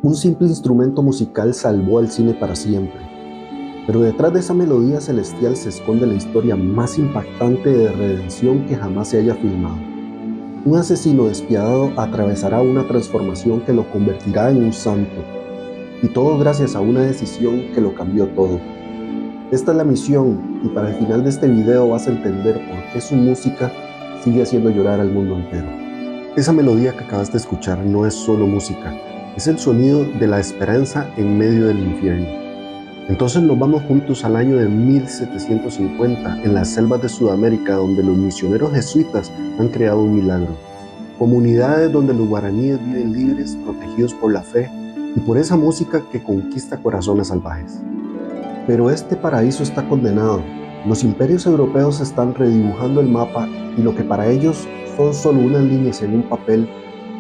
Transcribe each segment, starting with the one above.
Un simple instrumento musical salvó al cine para siempre, pero detrás de esa melodía celestial se esconde la historia más impactante de redención que jamás se haya filmado. Un asesino despiadado atravesará una transformación que lo convertirá en un santo, y todo gracias a una decisión que lo cambió todo. Esta es la misión, y para el final de este video vas a entender por qué su música sigue haciendo llorar al mundo entero. Esa melodía que acabas de escuchar no es solo música, es el sonido de la esperanza en medio del infierno. Entonces nos vamos juntos al año de 1750, en las selvas de Sudamérica, donde los misioneros jesuitas han creado un milagro. Comunidades donde los guaraníes viven libres, protegidos por la fe y por esa música que conquista corazones salvajes. Pero este paraíso está condenado. Los imperios europeos están redibujando el mapa y lo que para ellos son solo unas líneas en un papel,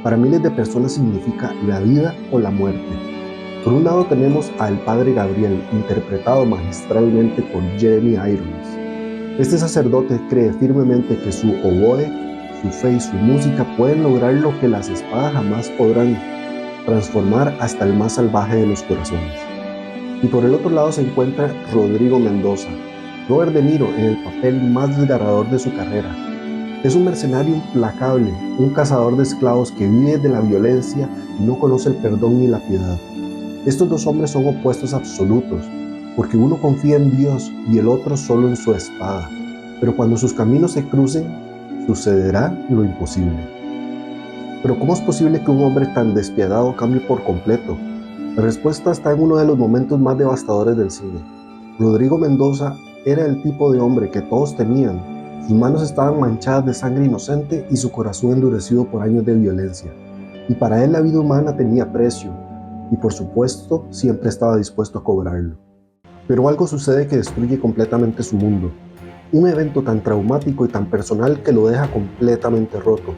para miles de personas significa la vida o la muerte. Por un lado tenemos al Padre Gabriel, interpretado magistralmente por Jeremy Irons. Este sacerdote cree firmemente que su oboe, su fe y su música pueden lograr lo que las espadas jamás podrán, transformar hasta el más salvaje de los corazones. Y por el otro lado se encuentra Rodrigo Mendoza, Robert De Niro en el papel más desgarrador de su carrera. Es un mercenario implacable, un cazador de esclavos que vive de la violencia y no conoce el perdón ni la piedad. Estos dos hombres son opuestos absolutos, porque uno confía en Dios y el otro solo en su espada. Pero cuando sus caminos se crucen, sucederá lo imposible. Pero ¿cómo es posible que un hombre tan despiadado cambie por completo? La respuesta está en uno de los momentos más devastadores del cine. Rodrigo Mendoza era el tipo de hombre que todos temían. Sus manos estaban manchadas de sangre inocente y su corazón endurecido por años de violencia. Y para él la vida humana tenía precio, y por supuesto siempre estaba dispuesto a cobrarlo. Pero algo sucede que destruye completamente su mundo. Un evento tan traumático y tan personal que lo deja completamente roto.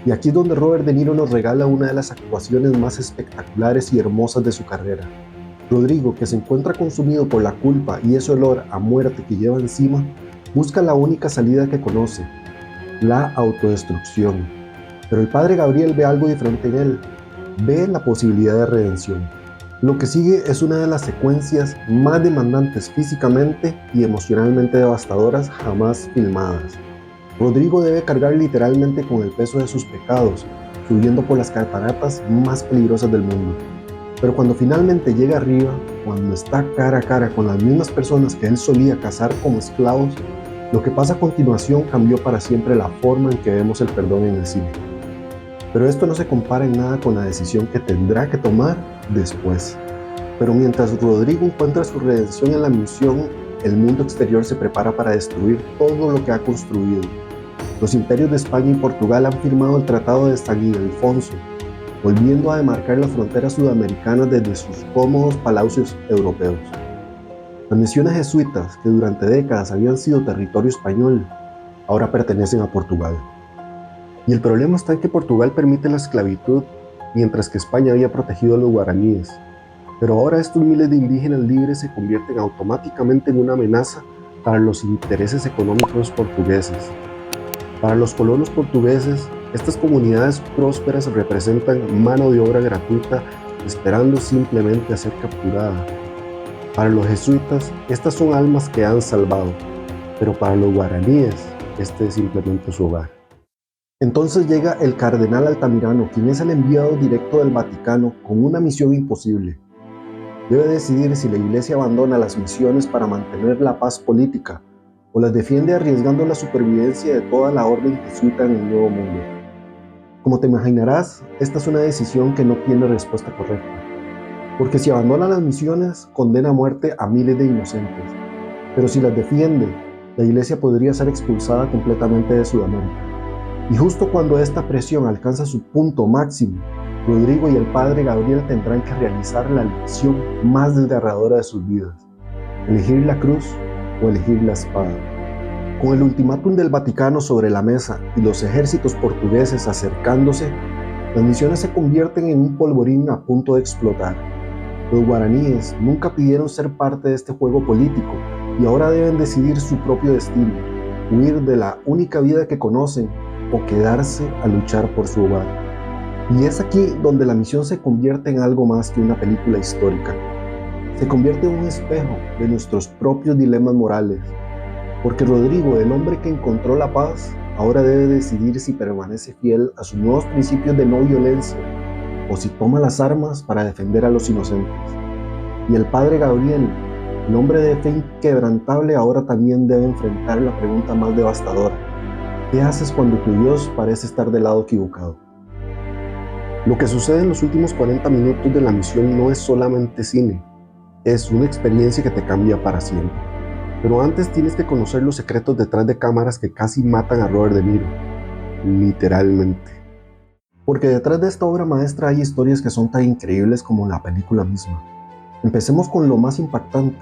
Y aquí es donde Robert De Niro nos regala una de las actuaciones más espectaculares y hermosas de su carrera. Rodrigo, que se encuentra consumido por la culpa y ese olor a muerte que lleva encima, busca la única salida que conoce, la autodestrucción. Pero el Padre Gabriel ve algo diferente en él, ve la posibilidad de redención. Lo que sigue es una de las secuencias más demandantes físicamente y emocionalmente devastadoras jamás filmadas. Rodrigo debe cargar literalmente con el peso de sus pecados, subiendo por las cataratas más peligrosas del mundo. Pero cuando finalmente llega arriba, cuando está cara a cara con las mismas personas que él solía cazar como esclavos, lo que pasa a continuación cambió para siempre la forma en que vemos el perdón en el cine. Pero esto no se compara en nada con la decisión que tendrá que tomar después. Pero mientras Rodrigo encuentra su redención en la misión, el mundo exterior se prepara para destruir todo lo que ha construido. Los imperios de España y Portugal han firmado el Tratado de San Ildefonso, volviendo a demarcar las fronteras sudamericanas desde sus cómodos palacios europeos. Las misiones jesuitas, que durante décadas habían sido territorio español, ahora pertenecen a Portugal. Y el problema está en que Portugal permite la esclavitud, mientras que España había protegido a los guaraníes. Pero ahora estos miles de indígenas libres se convierten automáticamente en una amenaza para los intereses económicos portugueses. Para los colonos portugueses, estas comunidades prósperas representan mano de obra gratuita esperando simplemente a ser capturada. Para los jesuitas, estas son almas que han salvado, pero para los guaraníes, este es simplemente su hogar. Entonces llega el cardenal Altamirano, quien es el enviado directo del Vaticano con una misión imposible. Debe decidir si la Iglesia abandona las misiones para mantener la paz política o las defiende arriesgando la supervivencia de toda la orden jesuita en el Nuevo Mundo. Como te imaginarás, esta es una decisión que no tiene respuesta correcta, porque si abandona las misiones, condena a muerte a miles de inocentes, pero si las defiende, la Iglesia podría ser expulsada completamente de Sudamérica. Y justo cuando esta presión alcanza su punto máximo, Rodrigo y el Padre Gabriel tendrán que realizar la elección más desgarradora de sus vidas: elegir la cruz o elegir la espada. Con el ultimátum del Vaticano sobre la mesa y los ejércitos portugueses acercándose, las misiones se convierten en un polvorín a punto de explotar. Los guaraníes nunca pidieron ser parte de este juego político y ahora deben decidir su propio destino: huir de la única vida que conocen o quedarse a luchar por su hogar. Y es aquí donde la misión se convierte en algo más que una película histórica. Se convierte en un espejo de nuestros propios dilemas morales, porque Rodrigo, el hombre que encontró la paz, ahora debe decidir si permanece fiel a sus nuevos principios de no violencia o si toma las armas para defender a los inocentes. Y el padre Gabriel, el hombre de fe inquebrantable, ahora también debe enfrentar la pregunta más devastadora: ¿qué haces cuando tu Dios parece estar del lado equivocado? Lo que sucede en los últimos 40 minutos de la misión no es solamente cine, es una experiencia que te cambia para siempre. Pero antes tienes que conocer los secretos detrás de cámaras que casi matan a Robert De Niro, literalmente. Porque detrás de esta obra maestra hay historias que son tan increíbles como la película misma. Empecemos con lo más impactante.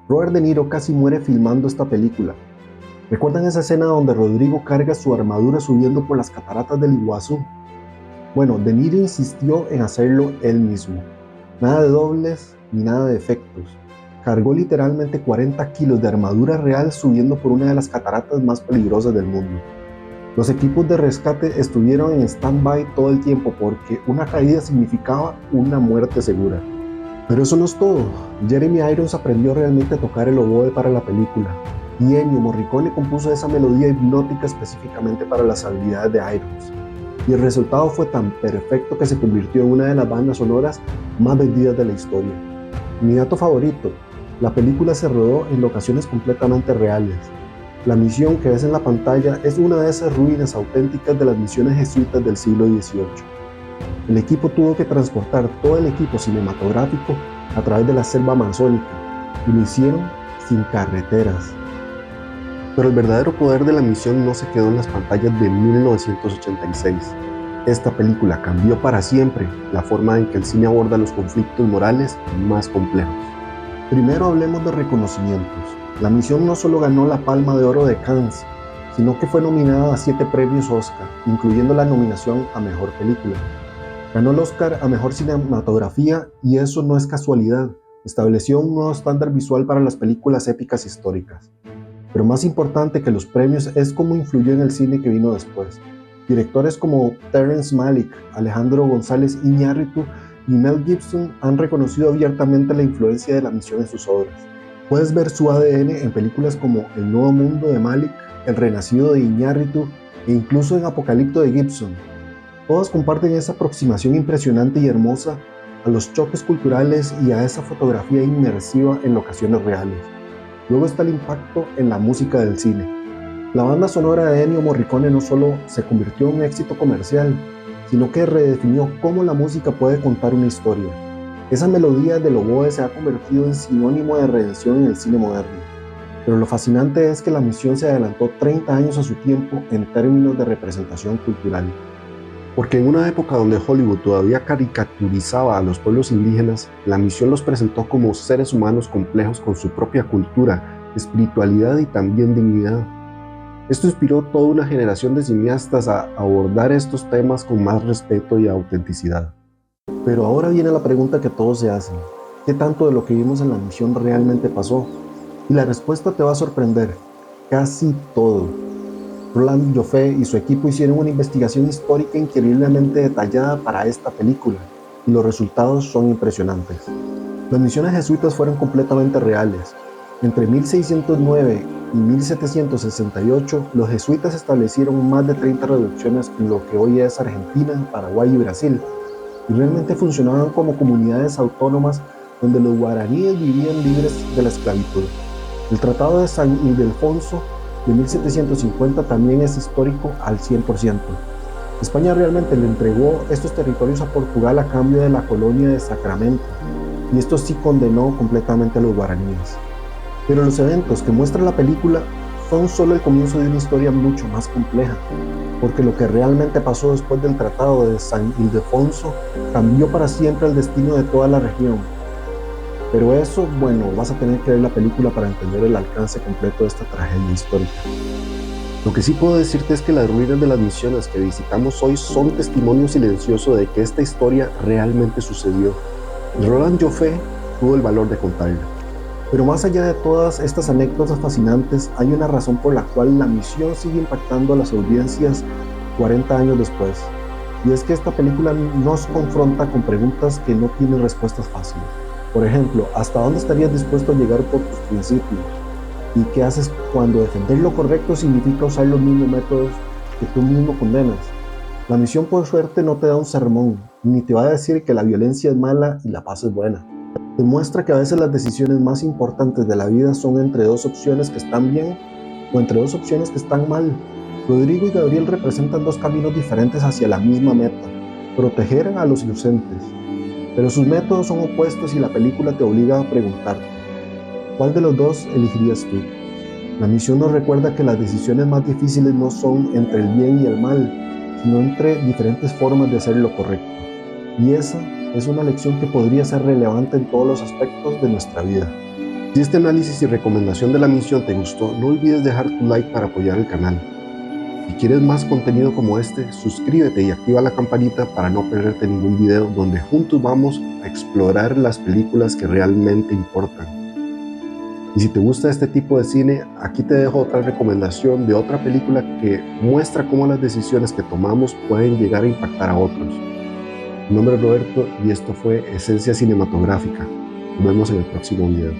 Robert De Niro casi muere filmando esta película. ¿Recuerdan esa escena donde Rodrigo carga su armadura subiendo por las cataratas del Iguazú? Bueno, De Niro insistió en hacerlo él mismo. Nada de dobles ni nada de efectos. Cargó literalmente 40 kilos de armadura real subiendo por una de las cataratas más peligrosas del mundo. Los equipos de rescate estuvieron en stand-by todo el tiempo porque una caída significaba una muerte segura. Pero eso no es todo. Jeremy Irons aprendió realmente a tocar el oboe para la película, y Ennio Morricone compuso esa melodía hipnótica específicamente para las habilidades de Irons. Y el resultado fue tan perfecto que se convirtió en una de las bandas sonoras más vendidas de la historia. Mi dato favorito: la película se rodó en locaciones completamente reales. La misión que ves en la pantalla es una de esas ruinas auténticas de las misiones jesuitas del siglo XVIII. El equipo tuvo que transportar todo el equipo cinematográfico a través de la selva amazónica, y lo hicieron sin carreteras. Pero el verdadero poder de la misión no se quedó en las pantallas de 1986. Esta película cambió para siempre la forma en que el cine aborda los conflictos morales más complejos. Primero hablemos de reconocimientos. La misión no solo ganó la Palma de Oro de Cannes, sino que fue nominada a 7 premios Oscar, incluyendo la nominación a Mejor Película. Ganó el Oscar a Mejor Cinematografía, y eso no es casualidad. Estableció un nuevo estándar visual para las películas épicas históricas. Pero más importante que los premios es cómo influyó en el cine que vino después. Directores como Terrence Malick, Alejandro González Iñárritu y Mel Gibson han reconocido abiertamente la influencia de la misión en sus obras. Puedes ver su ADN en películas como El Nuevo Mundo de Malick, El Renacido de Iñárritu e incluso en Apocalipto de Gibson. Todas comparten esa aproximación impresionante y hermosa a los choques culturales y a esa fotografía inmersiva en locaciones reales. Luego está el impacto en la música del cine. La banda sonora de Ennio Morricone no solo se convirtió en un éxito comercial, sino que redefinió cómo la música puede contar una historia. Esa melodía del oboe se ha convertido en sinónimo de redención en el cine moderno. Pero lo fascinante es que la misión se adelantó 30 años a su tiempo en términos de representación cultural. Porque en una época donde Hollywood todavía caricaturizaba a los pueblos indígenas, la misión los presentó como seres humanos complejos con su propia cultura, espiritualidad y también dignidad. Esto inspiró toda una generación de cineastas a abordar estos temas con más respeto y autenticidad. Pero ahora viene la pregunta que todos se hacen: ¿qué tanto de lo que vimos en la misión realmente pasó? Y la respuesta te va a sorprender: casi todo. Roland Joffé y su equipo hicieron una investigación histórica increíblemente detallada para esta película, y los resultados son impresionantes. Las misiones jesuitas fueron completamente reales. Entre 1609 y 1768, los jesuitas establecieron más de 30 reducciones en lo que hoy es Argentina, Paraguay y Brasil, y realmente funcionaban como comunidades autónomas donde los guaraníes vivían libres de la esclavitud. El Tratado de San Ildefonso de 1750 también es histórico al 100%. España realmente le entregó estos territorios a Portugal a cambio de la colonia de Sacramento, y esto sí condenó completamente a los guaraníes. Pero los eventos que muestra la película son solo el comienzo de una historia mucho más compleja, porque lo que realmente pasó después del Tratado de San Ildefonso cambió para siempre el destino de toda la región. Pero eso, bueno, vas a tener que ver la película para entender el alcance completo de esta tragedia histórica. Lo que sí puedo decirte es que las ruinas de las misiones que visitamos hoy son testimonio silencioso de que esta historia realmente sucedió. Roland Joffé tuvo el valor de contarla. Pero más allá de todas estas anécdotas fascinantes, hay una razón por la cual la misión sigue impactando a las audiencias 40 años después. Y es que esta película nos confronta con preguntas que no tienen respuestas fáciles. Por ejemplo, ¿hasta dónde estarías dispuesto a llegar por tus principios? ¿Y qué haces cuando defender lo correcto significa usar los mismos métodos que tú mismo condenas? La misión, por suerte, no te da un sermón, ni te va a decir que la violencia es mala y la paz es buena. Demuestra que a veces las decisiones más importantes de la vida son entre dos opciones que están bien o entre dos opciones que están mal. Rodrigo y Gabriel representan dos caminos diferentes hacia la misma meta: proteger a los inocentes. Pero sus métodos son opuestos y la película te obliga a preguntarte, ¿cuál de los dos elegirías tú? La misión nos recuerda que las decisiones más difíciles no son entre el bien y el mal, sino entre diferentes formas de hacer lo correcto. Y esa es una lección que podría ser relevante en todos los aspectos de nuestra vida. Si este análisis y recomendación de la misión te gustó, no olvides dejar tu like para apoyar el canal. Si quieres más contenido como este, suscríbete y activa la campanita para no perderte ningún video donde juntos vamos a explorar las películas que realmente importan. Y si te gusta este tipo de cine, aquí te dejo otra recomendación de otra película que muestra cómo las decisiones que tomamos pueden llegar a impactar a otros. Mi nombre es Roberto y esto fue Esencia Cinematográfica. Nos vemos en el próximo video.